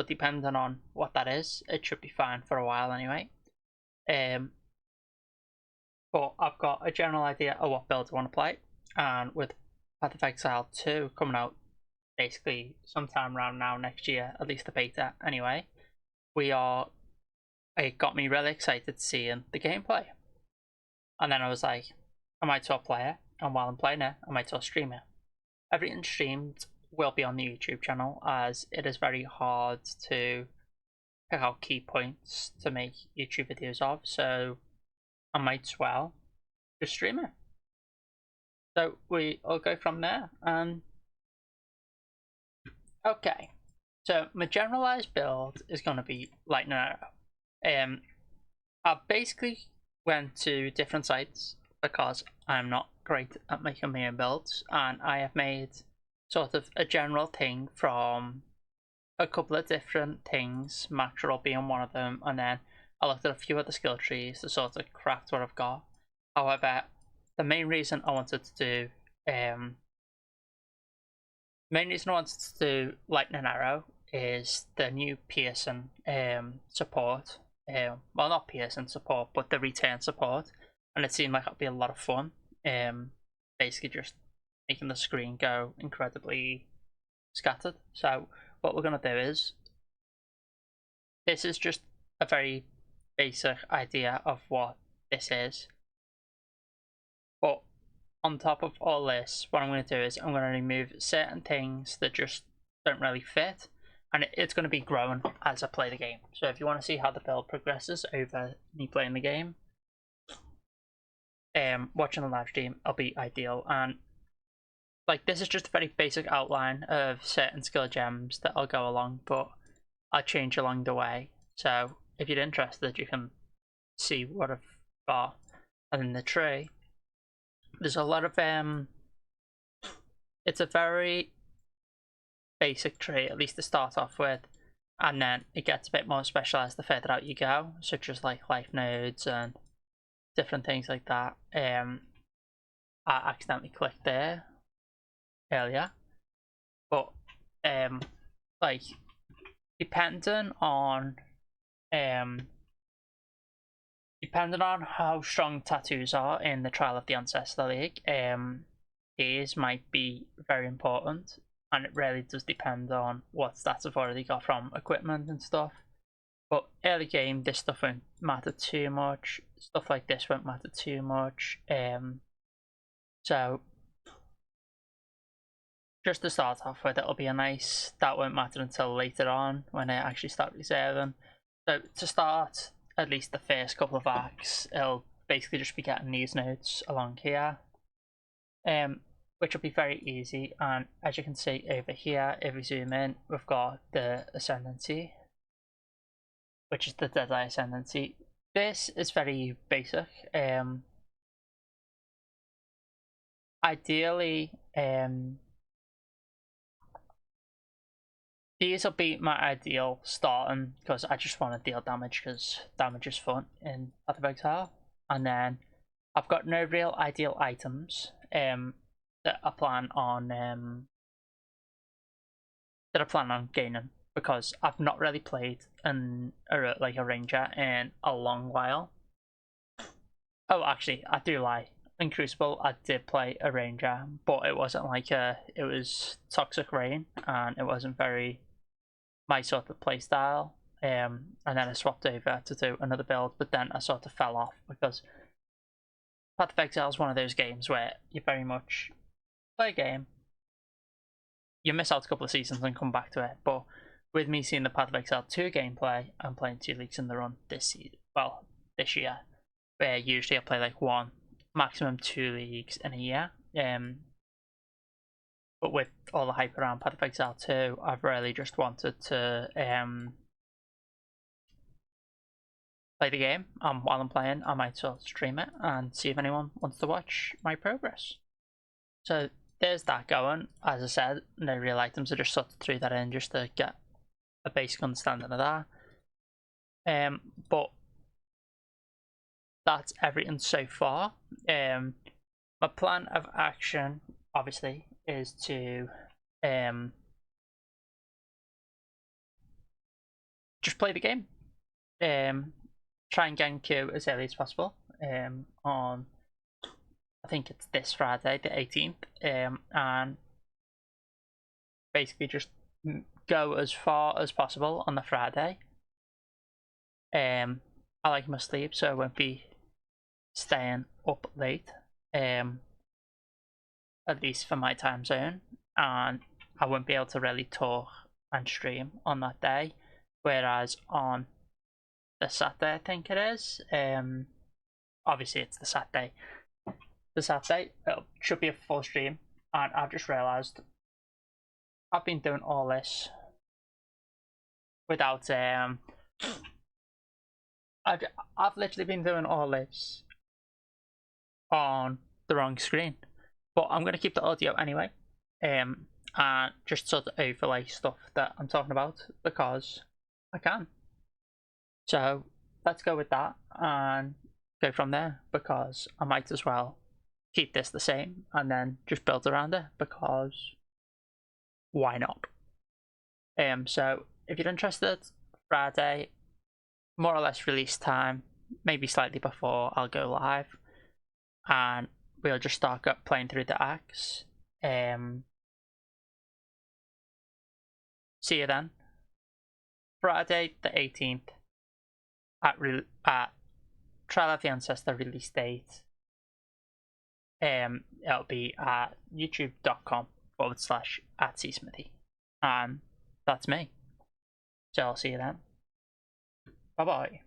depending on what that is, it should be fine for a while anyway. But I've got a general idea of what builds I want to play, and with Path of Exile 2 coming out basically sometime around now next year, at least the beta anyway, it got me really excited seeing the gameplay. And then I was like, I might as well play it, and while I'm playing it, I might as well stream it. Everything streamed will be on the YouTube channel, as it is very hard to pick out key points to make YouTube videos of, so I might as well just stream it. So we'll go from there. Okay, so my generalized build is going to be Lightning Arrow. I basically went to different sites because I'm not great at making my own builds, and I have made sort of a general thing from a couple of different things, macro being one of them, and then I looked at a few other skill trees to sort of craft what I've got. However, the main reason I wanted to do Lightning Arrow is the new Pearson support. Well, not Pearson support, but the return support, and it seemed like it'd be a lot of fun. Basically just making the screen go incredibly scattered. So what we're gonna do is, this is just a very basic idea of what this is, but on top of all this, what I'm going to do is I'm going to remove certain things that just don't really fit, and it's going to be growing as I play the game. So if you want to see how the build progresses over me playing the game, watching the live stream will be ideal. And like, this is just a very basic outline of certain skill gems that I'll go along, but I'll change along the way. So if you're interested, you can see what I've got. And in the tree, there's a lot of it's a very basic tree, at least to start off with, and then it gets a bit more specialized the further out you go, such as like life nodes and different things like that. I accidentally clicked there earlier, but like, depending on how strong tattoos are in the Trial of the Ancestor League, these might be very important, and it really does depend on what stats I've already got from equipment and stuff. But early game, this stuff won't matter too much. Stuff like this won't matter too much. So just to start off with, it'll be a nice, that won't matter until later on when I actually start reserving. So to start at least the first couple of acts, it'll basically just be getting these nodes along here, which will be very easy. And as you can see over here, if we zoom in, we've got the Ascendancy, which is the Deadeye Ascendancy. This is very basic. Ideally, these will be my ideal starting, because I just want to deal damage, because damage is fun in Path of Exile. And then I've got no real ideal items that I plan on gaining, because I've not really played like a ranger in a long while. Oh, actually, I do lie. In Crucible, I did play a ranger, but it wasn't like it was Toxic Rain, and it wasn't very my sort of playstyle. And then I swapped over to do another build, but then I sort of fell off, because Path of Exile is one of those games where you very much play a game, you miss out a couple of seasons and come back to it. But with me seeing the Path of Exile 2 gameplay, I'm playing 2 leagues in the run this year, where usually I play like 1, maximum 2 leagues in a year. But with all the hype around Path of Exile 2, I've really just wanted to play the game, and while I'm playing, I might sort of stream it and see if anyone wants to watch my progress. So there's that going. As I said, no real items, I just sort of threw that in just to get a basic understanding of that. But that's everything so far. My plan of action, obviously, is to just play the game. Try and get in queue as early as possible. On I think it's this Friday, the 18th, and basically just go as far as possible on the Friday. I like my sleep, so I won't be staying up late. At least for my time zone, and I won't be able to really talk and stream on that day. Whereas on the Saturday, I think it is. Obviously it's the Saturday. The Saturday it should be a full stream, and I've just realised I've been doing all this without I've literally been doing all this on the wrong screen, but I'm gonna keep the audio anyway, and just sort of overlay stuff that I'm talking about because I can. So let's go with that and go from there, because I might as well keep this the same and then just build around it, because why not? So if you're interested, Friday, more or less release time, maybe slightly before I'll go live, and we'll just start up playing through the acts. See you then. Friday the 18th at Trial of the Ancestor release date. It'll be at youtube.com/@csmithy, and that's me. So I'll see you then. Bye bye.